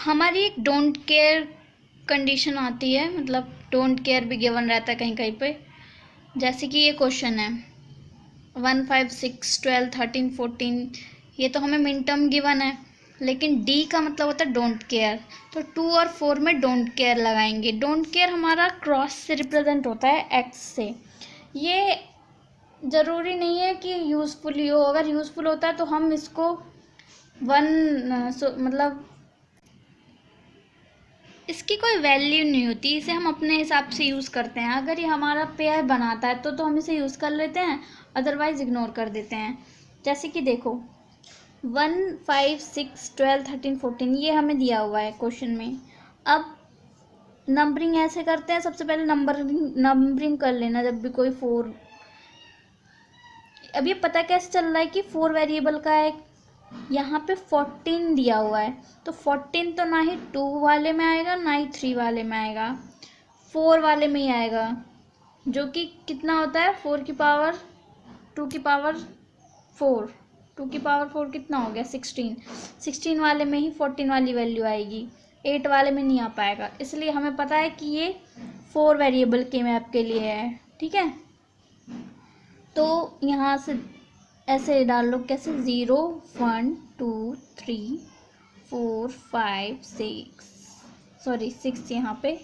हमारी एक don't care condition आती है, मतलब डोंट केयर भी गिवन रहता है कहीं कहीं पे। जैसे कि ये क्वेश्चन है 1, 5, 6, 12, 13, 14, ये तो हमें मिन टर्म गिवन है, लेकिन डी का मतलब होता है डोंट केयर। तो 2 और 4 में डोंट केयर लगाएंगे। डोंट केयर हमारा क्रॉस से रिप्रेजेंट होता है एक्स से। ये ज़रूरी नहीं है कि यूज़फुल ही हो, अगर यूज़फुल होता है तो हम इसको मतलब इसकी कोई वैल्यू नहीं होती, इसे हम अपने हिसाब से यूज़ करते हैं। अगर ये हमारा पेयर बनाता है तो हम इसे यूज़ कर लेते हैं, अदरवाइज़ इग्नोर कर देते हैं। जैसे कि देखो 1, 5, 6, 12, 13, 14 ये हमें दिया हुआ है क्वेश्चन में। अब नंबरिंग ऐसे करते हैं, सबसे पहले नंबरिंग कर लेना जब भी कोई 4। अब ये पता कैसे चल रहा है कि 4 वेरिएबल का है, यहाँ पे 14 दिया हुआ है, तो 14 तो ना ही 2 वाले में आएगा ना ही 3 वाले में आएगा, 4 वाले में ही आएगा, जो कि कितना होता है 4 की पावर 2 की पावर 4, 2 की पावर 4 कितना हो गया 16 वाले में ही 14 वाली वैल्यू आएगी, 8 वाले में नहीं आ पाएगा। इसलिए हमें पता है कि ये 4 वेरिएबल के मैप के लिए है। ठीक है, तो यहाँ से ऐसे डाल लो, कैसे 0, 1, 2, 3, 4, 5, 6, सॉरी 6 यहाँ पे,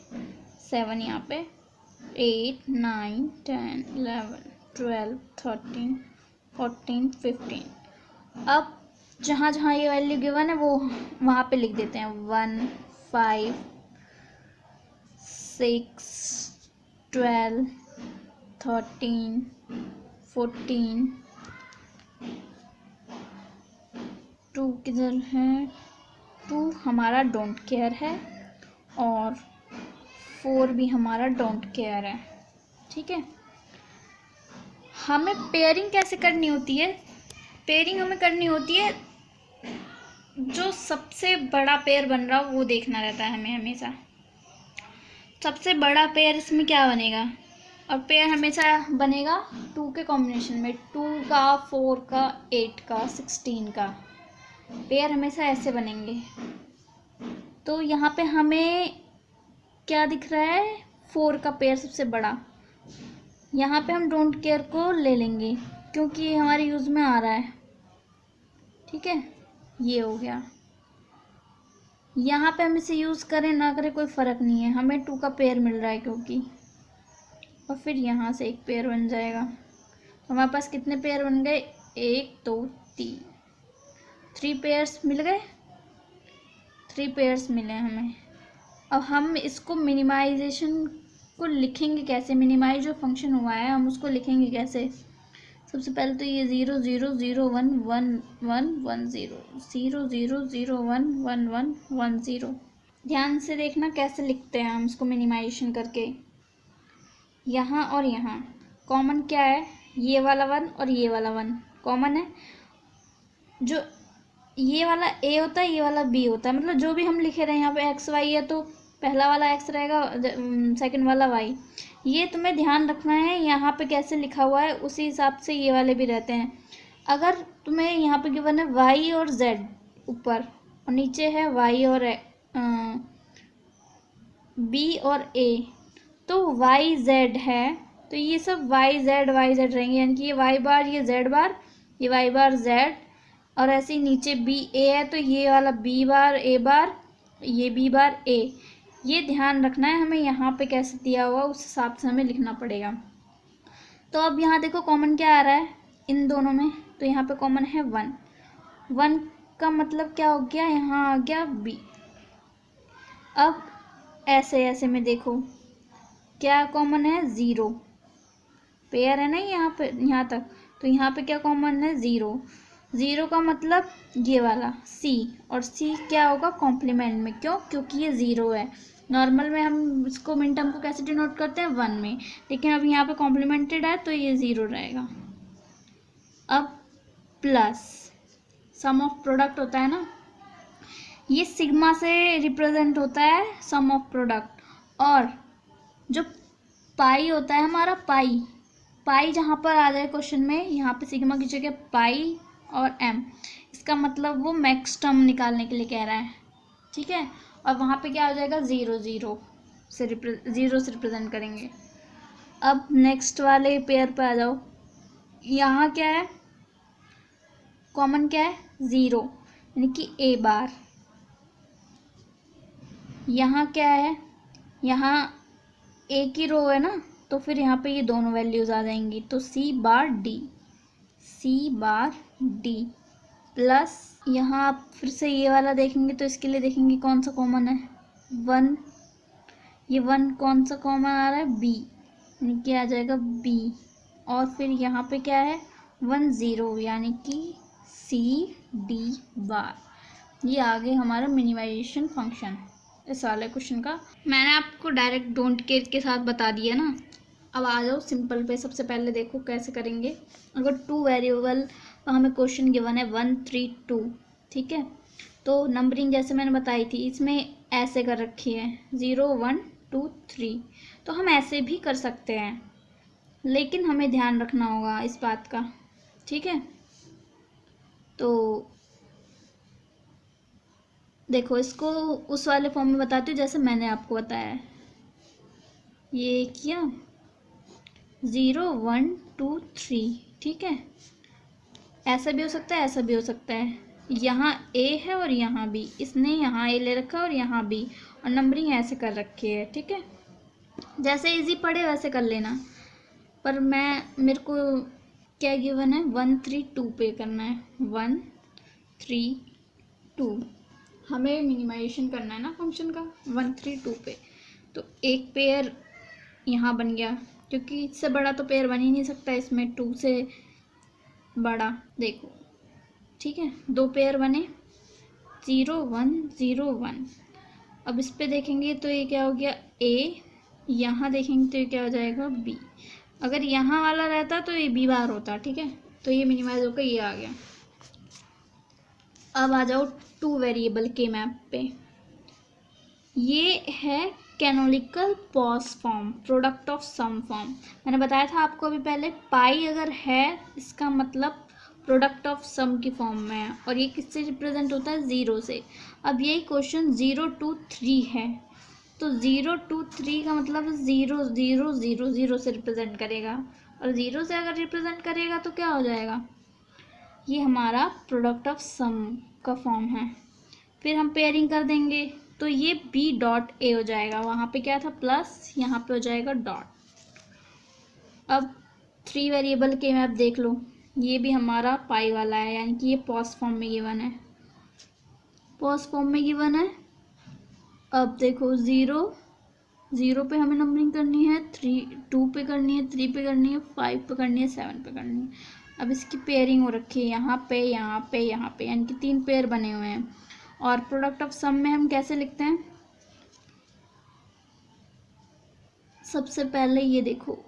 7 यहाँ पे, 8, 9, 10, 11, 12, 13, 14, 15। अब जहाँ जहाँ ये वैल्यू गिवन है वो वहाँ पे लिख देते हैं 1, 5, 6, 12, 13, 14, 2 किधर है, 2 हमारा डोंट केयर है और 4 भी हमारा डोंट केयर है। ठीक है, हमें पेयरिंग कैसे करनी होती है? पेयरिंग हमें करनी होती है, जो सबसे बड़ा पेयर बन रहा हो वो देखना रहता है हमें हमेशा। सबसे बड़ा पेयर इसमें क्या बनेगा, और पेयर हमेशा बनेगा 2 के कॉम्बिनेशन में, 2 का, 4 का, 8 का, 16 का पेयर हमेशा ऐसे बनेंगे। तो यहाँ पे हमें क्या दिख रहा है, 4 का पेयर सबसे बड़ा। यहाँ पे हम डोंट केयर को ले लेंगे क्योंकि ये हमारे यूज़ में आ रहा है। ठीक है, ये हो गया। यहाँ पे हम इसे यूज़ करें ना करें कोई फ़र्क नहीं है, हमें 2 का पेयर मिल रहा है क्योंकि, और फिर यहाँ से एक पेयर बन जाएगा। तो हमारे पास कितने पेयर बन गए, 1, 2, 3 पेयर्स मिल गए, 3 पेयर्स मिले हमें। अब हम इसको मिनिमाइजेशन को लिखेंगे कैसे, मिनिमाइज जो फंक्शन हुआ है हम उसको लिखेंगे कैसे। सबसे पहले तो ये 0, 0, 0, 1, 1, 1, 1, 0, 0, 0, 0, 1, 1, 1, 1, 0। ध्यान से देखना कैसे लिखते हैं हम इसको मिनिमाइजेशन करके। यहाँ और यहाँ कॉमन क्या है, ये वाला 1 और ये वाला 1 कॉमन है। जो ये वाला a होता है, ये वाला b होता है, मतलब जो भी हम लिखे रहे हैं यहाँ पे x y है तो पहला वाला x रहेगा, सेकंड वाला y। ये तुम्हें ध्यान रखना है, यहाँ पे कैसे लिखा हुआ है उसी हिसाब से ये वाले भी रहते हैं। अगर तुम्हें यहाँ पे गिवन है y और z ऊपर और नीचे है y और b और a, तो y z है तो ये सब y z रहेंगे, यानी कि ये y बार, ये z बार, ये y बार z, और ऐसे ही नीचे बी ए है तो ये वाला बी बार ए बार, ये बी बार ए। ये ध्यान रखना है हमें, यहाँ पे कैसे दिया हुआ उस हिसाब से हमें लिखना पड़ेगा। तो अब यहाँ देखो कॉमन क्या आ रहा है इन दोनों में, तो यहाँ पे कॉमन है 1, 1 का मतलब क्या हो गया, यहाँ आ गया बी। अब ऐसे ऐसे में देखो क्या कॉमन है, 0 पेयर है ना यहाँ पे, यहाँ तक, तो यहाँ पे क्या कॉमन है, 0, 0 का मतलब ये वाला C, और C क्या होगा कॉम्प्लीमेंट में, क्यों, क्योंकि ये 0 है। नॉर्मल में हम इसको मिन टर्म को कैसे डिनोट करते हैं 1 में, लेकिन अब यहाँ पे कॉम्प्लीमेंटेड है तो ये 0 रहेगा। अब प्लस सम ऑफ प्रोडक्ट होता है ना, ये सिग्मा से रिप्रेजेंट होता है सम ऑफ प्रोडक्ट, और जो पाई होता है हमारा पाई जहाँ पर आ जाए क्वेश्चन में, यहाँ पे सिग्मा की जगह पाई और m, इसका मतलब वो मैक्स टर्म निकालने के लिए कह रहा है। ठीक है, और वहाँ पे क्या हो जाएगा, 0 0 से 0 से रिप्रेजेंट करेंगे। अब नेक्स्ट वाले पेयर पे आ जाओ। यहाँ क्या है, कॉमन क्या है, 0 यानी कि ए बार। यहाँ क्या है, यहाँ ए की रो है ना, तो फिर यहाँ पे ये दोनों वैल्यूज आ जाएंगी, तो सी बार डी प्लस यहाँ आप फिर से ये वाला देखेंगे तो इसके लिए देखेंगे कौन सा कॉमन है, 1। ये 1 कौन सा कॉमन आ रहा है, बी, यानी कि आ जाएगा बी। और फिर यहाँ पे क्या है, 1 0 यानी कि सी डी बार। ये आ गए हमारा मिनिमाइजेशन फंक्शन इस वाले क्वेश्चन का। मैंने आपको डायरेक्ट डोंट केयर के साथ बता दिया ना। अब आ जाओ सिंपल पे। सबसे पहले देखो कैसे करेंगे। अगर 2 वेरिएबल हमें क्वेश्चन गिवन है 1 3 2, ठीक है, तो नंबरिंग जैसे मैंने बताई थी इसमें ऐसे कर रखी है 0 1 2 3, तो हम ऐसे भी कर सकते हैं, लेकिन हमें ध्यान रखना होगा इस बात का, ठीक है। तो देखो इसको उस वाले फॉर्म में बताती हूँ जैसे मैंने आपको बताया है। ये किया 0 1 2 3, ठीक है, ऐसा भी हो सकता है, ऐसा भी हो सकता है। यहाँ ए है और यहाँ बी, इसने यहाँ ए ले रखा और यहाँ बी, और नंबरिंग ऐसे कर रखी है, ठीक है। जैसे इजी पड़े वैसे कर लेना, पर मेरे को क्या गिवन है, 1 3 2 पे करना है, 1 3 2। हमें मिनिमाइजेशन करना है ना फंक्शन का 1 3 2 पे, तो एक पेयर यहाँ बन गया, क्योंकि इससे बड़ा तो पेयर बन ही नहीं सकता इसमें 2 से बड़ा। देखो ठीक है, 2 पेयर बने 0 1 0 1। अब इस पे देखेंगे तो ये क्या हो गया, ए, यहाँ देखेंगे तो ये क्या हो जाएगा, बी। अगर यहाँ वाला रहता तो ये बी बार होता, ठीक है, तो ये मिनिमाइज होकर ये आ गया। अब आ जाओ 2 वेरिएबल के मैप पे। ये है canonical POS form, product of sum form. मैंने बताया था आपको अभी पहले, पाई अगर है इसका मतलब प्रोडक्ट ऑफ सम की फॉर्म में है, और ये किससे रिप्रेजेंट होता है, 0 से। अब यही क्वेश्चन 0 2 3 है, तो 0 2 3 का मतलब 0 0 0 0 से रिप्रेजेंट करेगा, और 0 से अगर रिप्रेजेंट करेगा तो क्या हो जाएगा, ये हमारा प्रोडक्ट ऑफ सम का फॉर्म है। फिर हम पेयरिंग कर देंगे तो ये बी डॉट ए हो जाएगा, वहाँ पे क्या था प्लस, यहाँ पे हो जाएगा डॉट। अब 3 वेरिएबल के मैप देख लो, ये भी हमारा पाई वाला है, यानी कि ये पॉज फॉर्म में गिवन है, पॉज फॉर्म में गिवन है। अब देखो 0 0 पे हमें नंबरिंग करनी है, 3 2 पे करनी है, 3 पे करनी है, 5 पे करनी है, 7 पे करनी है। अब इसकी पेयरिंग हो रखी है यहाँ पे यहाँ पे यहाँ पे, यानी कि 3 पेयर बने हुए हैं। और प्रोडक्ट ऑफ सम में हम कैसे लिखते हैं, सबसे पहले ये देखो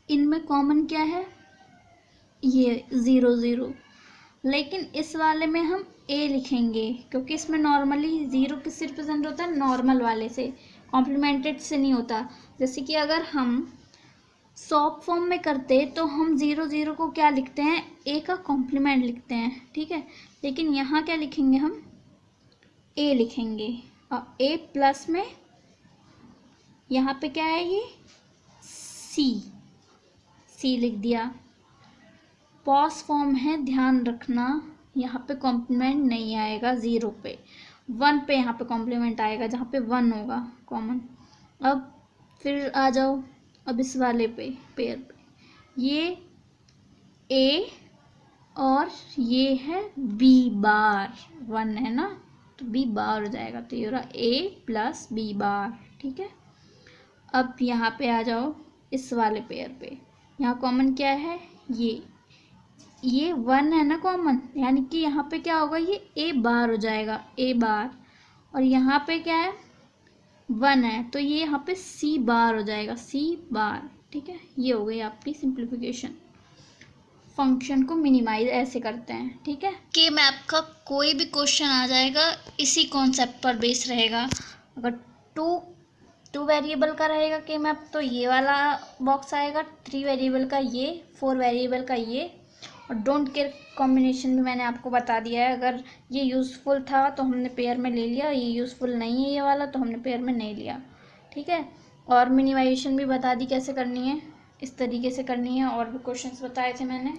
इनमें कॉमन क्या है, ये 0 0, लेकिन इस वाले में हम ए लिखेंगे, क्योंकि इसमें नॉर्मली 0 किससे रिप्रेजेंट होता है, नॉर्मल वाले से, कॉम्प्लीमेंटेड से नहीं होता। जैसे कि अगर हम सॉप फॉर्म में करते तो हम 0 0 को क्या लिखते हैं, ए का कॉम्प्लीमेंट लिखते हैं, ठीक है, लेकिन यहाँ क्या लिखेंगे, हम ए लिखेंगे, और ए प्लस में यहाँ पे क्या है, ये सी लिख दिया। पॉज फॉर्म है, ध्यान रखना, यहाँ पे कॉम्प्लीमेंट नहीं आएगा 0 पे, 1 पे यहाँ पे कॉम्प्लीमेंट आएगा, जहाँ पे 1 होगा कॉमन। अब फिर आ जाओ अब इस वाले पे, पेयर पे, ये ए और ये है बी बार, 1 है ना, तो बी बार हो जाएगा, तो ये हो रहा ए प्लस बी बार, ठीक है। अब यहाँ पे आ जाओ इस वाले पेयर पे, यहाँ कॉमन क्या है, ये 1 है ना कॉमन, यानी कि यहाँ पे क्या होगा, ये ए बार हो जाएगा, ए बार, और यहाँ पे क्या है 1 है, तो ये यहाँ पे सी बार हो जाएगा, सी बार, ठीक है। ये हो गई आपकी सिंप्लीफिकेशन। फंक्शन को मिनिमाइज ऐसे करते हैं, ठीक है। के मैप का कोई भी क्वेश्चन आ जाएगा इसी कॉन्सेप्ट पर बेस रहेगा। अगर टू वेरिएबल का रहेगा के मैप तो ये वाला बॉक्स आएगा, 3 वेरिएबल का ये, 4 वेरिएबल का ये, और डोंट केयर कॉम्बिनेशन भी मैंने आपको बता दिया है। अगर ये यूज़फुल था तो हमने पेयर में ले लिया, ये यूज़फुल नहीं है ये वाला तो हमने पेयर में नहीं लिया। ठीक है, और मिनिमाइजेशन भी बता दी कैसे करनी है, इस तरीके से करनी है। और भी क्वेश्चंस बताए थे मैंने।